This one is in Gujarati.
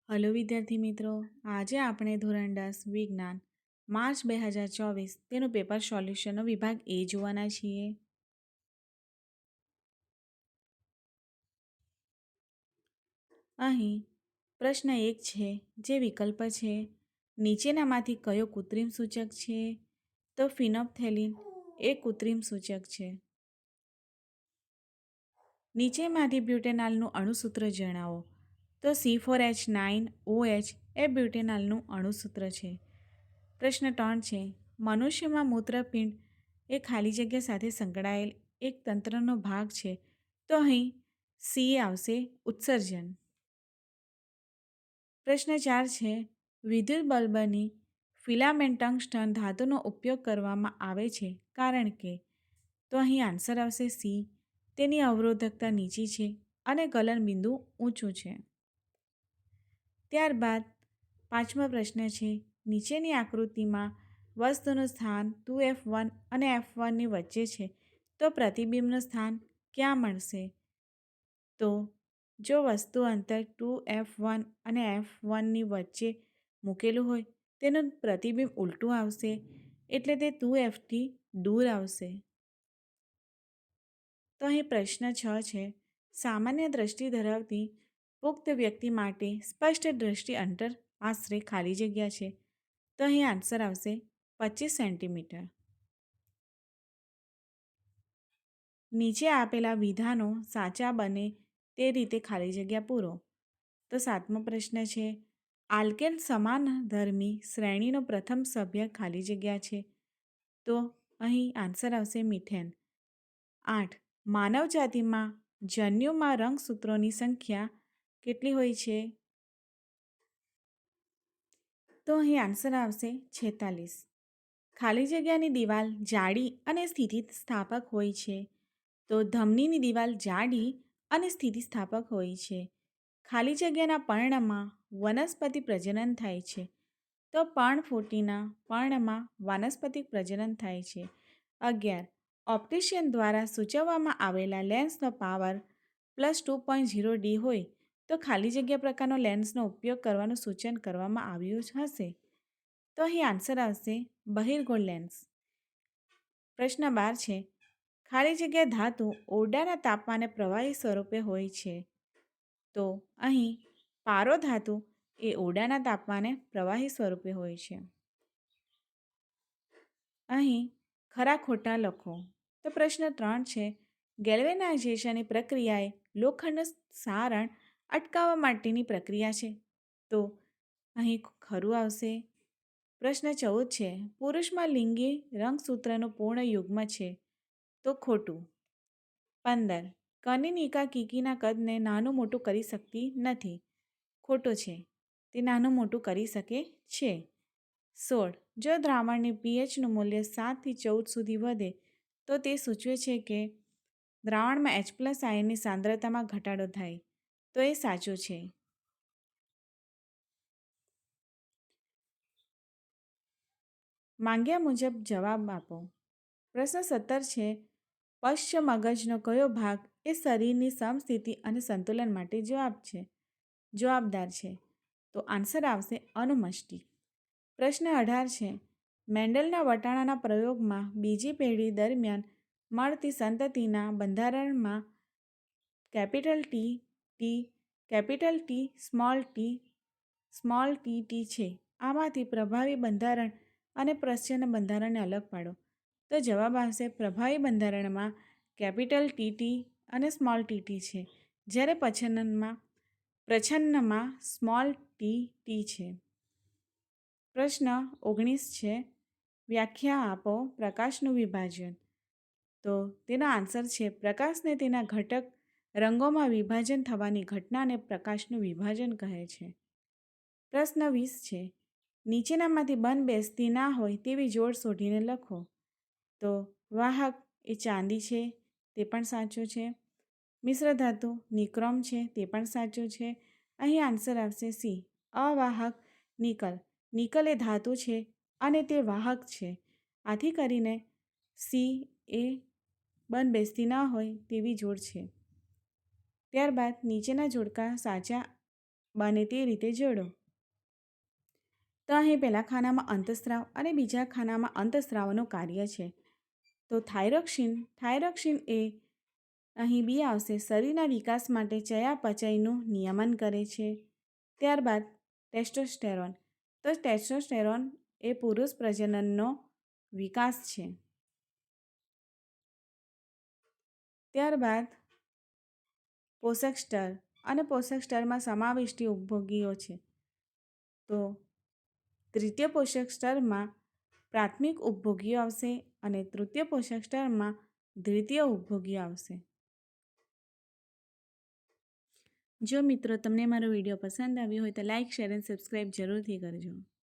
હલો વિદ્યાર્થી મિત્રો, આજે આપણે ધોરણ 10 વિજ્ઞાન માર્ચ 2024 તેનું પેપર સોલ્યુશનનો વિભાગ એ જોવાના છીએ. અહીં પ્રશ્ન 1 છે, જે વિકલ્પ છે નીચેનામાંથી કયો કૃત્રિમ સૂચક છે? તો ફિનોપ્થેલિન એ કૃત્રિમ સૂચક છે. નીચેમાંથી બ્યુટેનાલનું અણુસૂત્ર જણાવો. તો C4H9OH એ બ્યુટેનાલનું અણુસૂત્ર છે. પ્રશ્ન 3 છે, મનુષ્યમાં મૂત્રપિંડ એ ખાલી જગ્યા સાથે સંકળાયેલ એક તંત્રનો ભાગ છે. તો અહીં સી આવશે, ઉત્સર્જન. પ્રશ્ન 4 છે, વિદ્યુત બલ્બની ફિલામેન્ટ ટંગસ્ટન ધાતુનો ઉપયોગ કરવામાં આવે છે કારણ કે. તો અહીં આન્સર આવશે સી, તેની અવરોધકતા નીચી છે અને ગલનબિંદુ ઊંચું છે. ત્યારબાદ 5મો પ્રશ્ન છે, નીચેની આકૃતિમાં વસ્તુનું સ્થાન 2F1 અને F1ની વચ્ચે છે, તો પ્રતિબિંબનું સ્થાન ક્યાં મળશે? તો જો વસ્તુ અંતર 2F1 અને F1ની વચ્ચે મૂકેલું હોય, તેનું પ્રતિબિંબ ઉલટું આવશે, એટલે તે 2Fથી દૂર આવશે. તો અહીં પ્રશ્ન 6 છે, સામાન્ય દ્રષ્ટિ ધરાવતી પુખ્ત વ્યક્તિ માટે સ્પષ્ટ દ્રષ્ટિ અંતર આશરે ખાલી જગ્યા છે. તો અહીં આન્સર આવશે 25 સેન્ટીમીટર. નીચે આપેલા વિધાનો સાચા બને તે રીતે ખાલી જગ્યા પૂરો. તો 7મો પ્રશ્ન છે, આલ્કેન સમાનધર્મી શ્રેણીનો પ્રથમ સભ્ય ખાલી જગ્યા છે. તો અહીં આન્સર આવશે મિથેન. 8, માનવ જાતિમાં જન્યુમાં રંગસૂત્રોની સંખ્યા કેટલી હોય છે? તો અહીં આન્સર આવશે 46. ખાલી જગ્યાની દિવાલ જાડી અને સ્થિતિસ્થાપક હોય છે. તો ધમનીની દિવાલ જાડી અને સ્થિતિસ્થાપક હોય છે. ખાલી જગ્યાના પર્ણમાં વનસ્પતિ પ્રજનન થાય છે. તો પર્ણફૂટીના પર્ણમાં વાનસ્પતિક પ્રજનન થાય છે. 11, ઓપ્ટિશિયન દ્વારા સૂચવવામાં આવેલા લેન્સનો પાવર +2.0D હોય તો ખાલી જગ્યા પ્રકારનો લેન્સનો ઉપયોગ કરવાનું સૂચન કરવામાં આવ્યું હશે. તો અહીં આન્સર આવશે બહિર્ગોળ લેન્સ. પ્રશ્ન 12 છે, ખાલી જગ્યા ધાતુ ઓરડાના તાપમાને પ્રવાહી સ્વરૂપે હોય છે. તો અહીં પારો ધાતુ એ ઓરડાના તાપમાને પ્રવાહી સ્વરૂપે હોય છે. અહીં ખરા ખોટા લખો. તો પ્રશ્ન 3 છે, ગેલ્વેનાઇઝેશનની પ્રક્રિયા એ લોખંડનું સારણ અટકાવવા માટેની પ્રક્રિયા છે. તો અહીં ખરું આવશે. પ્રશ્ન 14 છે, પુરુષમાં લિંગી રંગસૂત્રનું પૂર્ણ યુગ્મ છે. તો ખોટું. 15, કનિનિકા કીકીના કદને નાનું મોટું કરી શકતી નથી. ખોટું છે, તે નાનું મોટું કરી શકે છે. 16, જો દ્રાવણની pHનું મૂલ્ય 7 થી 14 સુધી વધે તો તે સૂચવે છે કે દ્રાવણમાં H+ આયનની સાંદ્રતામાં ઘટાડો થાય. તો એ સાચું છે. માંગ્યા મુજબ જવાબ આપો. પ્રશ્ન 17 છે, પશ્ચ મગજનો કયો ભાગ એ શરીરની સમસ્થિતિ અને સંતુલન માટે જવાબદાર છે? તો આન્સર આવશે અનુમસ્તિષ્ક. પ્રશ્ન 18 છે, મેન્ડલના વટાણાના પ્રયોગમાં બીજી પેઢી દરમિયાન મળતી સંતતિના બંધારણમાં T, સ્મોલ t છે. આમાંથી પ્રભાવી બંધારણ અને પ્રચ્છન્ન બંધારણને અલગ પાડો. તો જવાબ આવશે પ્રભાવી બંધારણમાં TT અને સ્મોલ tt છે, જ્યારે પ્રચ્છન્નમાં સ્મોલ tt છે. પ્રશ્ન 19 છે, વ્યાખ્યા આપો પ્રકાશનું વિભાજન. તો તેનો આન્સર છે, પ્રકાશને તેના ઘટક રંગોમાં વિભાજન થવાની ઘટનાને પ્રકાશનું વિભાજન કહે છે. પ્રશ્ન 20 છે, નીચેનામાંથી બંધબેસતી ના હોય તેવી જોડ શોધીને લખો. તો વાહક એ ચાંદી છે, તે પણ સાચું છે. મિશ્ર ધાતુ નિક્રોમ છે, તે પણ સાચું છે. અહીં આન્સર આવશે સી, અવાહક નિકલ. નિકલ એ ધાતુ છે અને તે વાહક છે. આથી કરીને સી એ બંધબેસતી ન હોય તેવી જોડ છે. ત્યારબાદ નીચેના જોડકા સાચા બને તે રીતે જોડો. તો અહીં પહેલા ખાનામાં અંતઃસ્રાવ અને બીજા ખાનામાં અંતઃસ્રાવનું કાર્ય છે. તો થાઇરોક્સિન એ અહીં બી આવશે. શરીરના વિકાસ માટે ચયાપચયનું નિયમન કરે છે. ત્યારબાદ ટેસ્ટોસ્ટેરોન. તો ટેસ્ટોસ્ટેરોન એ પુરુષ પ્રજનનનો વિકાસ છે. ત્યારબાદ પોષક સ્તર અને પોષક સ્તરમાં સમાવિષ્ટી ઉપભોગીઓ છે. તો તૃતીય પોષક સ્તરમાં પ્રાથમિક ઉપભોગીઓ આવશે અને તૃતીય પોષક સ્તરમાં દ્વિતીય ઉપભોગીઓ આવશે. જો મિત્રો તમને મારો વિડીયો પસંદ આવ્યો હોય તો લાઇક, શેર અને સબસ્ક્રાઈબ જરૂરથી કરજો.